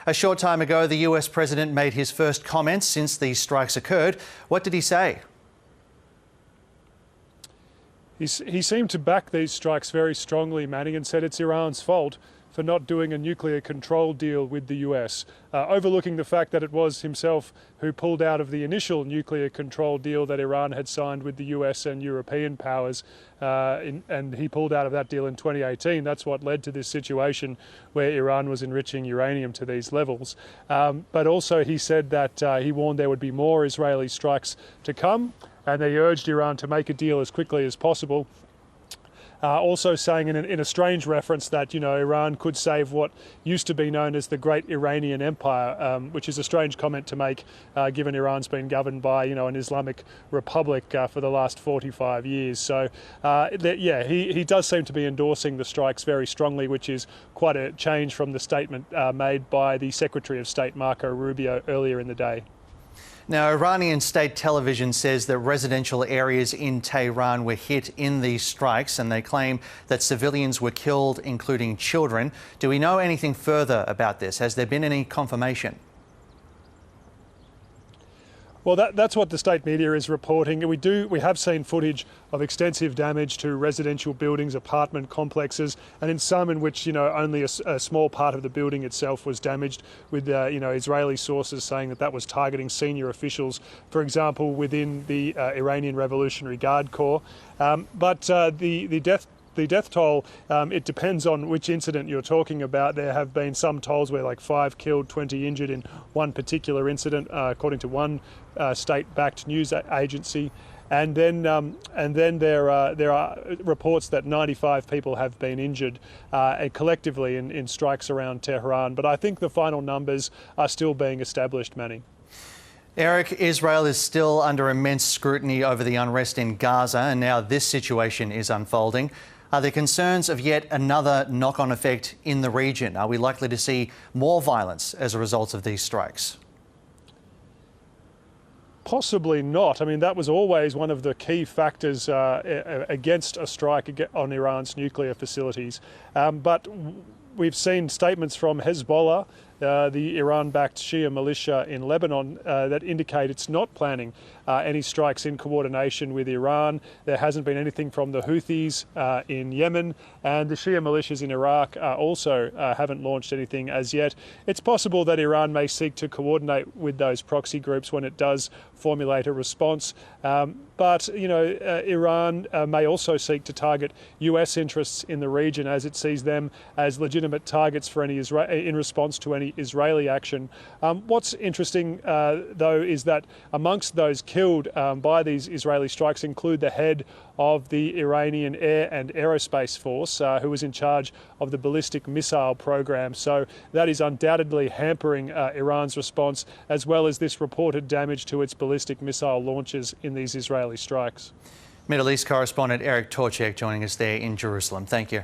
A short time ago, the US president made his first comments since these strikes occurred. What did he say? He seemed to back these strikes very strongly, Manning, and said it's Iran's fault for not doing a nuclear control deal with the US, overlooking the fact that it was himself who pulled out of the initial nuclear control deal that Iran had signed with the US and European powers, and he pulled out of that deal in 2018. That's what led to this situation where Iran was enriching uranium to these levels. But also he said that he warned there would be more Israeli strikes to come, and they urged Iran to make a deal as quickly as possible. Also saying in a strange reference that, Iran could save what used to be known as the Great Iranian Empire, which is a strange comment to make given Iran's been governed by, an Islamic republic for the last 45 years. So, he does seem to be endorsing the strikes very strongly, which is quite a change from the statement made by the Secretary of State, Marco Rubio, earlier in the day. Now, Iranian state television says that residential areas in Tehran were hit in these strikes, and they claim that civilians were killed, including children. Do we know anything further about this? Has there been any confirmation? Well, that's what the state media is reporting. We have seen footage of extensive damage to residential buildings, apartment complexes, and in some in which, only a small part of the building itself was damaged, with, Israeli sources saying that was targeting senior officials, for example, within the Iranian Revolutionary Guard Corps. But the death toll, it depends on which incident you're talking about. There have been some tolls where 5 killed, 20 injured in one particular incident, according to one state-backed news agency. And then there are reports that 95 people have been injured collectively in strikes around Tehran. But I think the final numbers are still being established, Manning. Eric, Israel is still under immense scrutiny over the unrest in Gaza, and now this situation is unfolding. Are there concerns of yet another knock-on effect in the region? Are we likely to see more violence as a result of these strikes? Possibly not. I mean, that was always one of the key factors against a strike on Iran's nuclear facilities. But we've seen statements from Hezbollah, the Iran-backed Shia militia in Lebanon, that indicate it's not planning any strikes in coordination with Iran. There hasn't been anything from the Houthis in Yemen, and the Shia militias in Iraq also haven't launched anything as yet. It's possible that Iran may seek to coordinate with those proxy groups when it does formulate a response. But Iran may also seek to target US interests in the region, as it sees them as legitimate targets for any in response to any Israeli action. What's interesting, though, is that amongst those killed by these Israeli strikes include the head of the Iranian Air and Aerospace Force, who was in charge of the ballistic missile program. So that is undoubtedly hampering Iran's response, as well as this reported damage to its ballistic missile launches in these Israeli strikes. Middle East correspondent Eric Tlozek joining us there in Jerusalem. Thank you.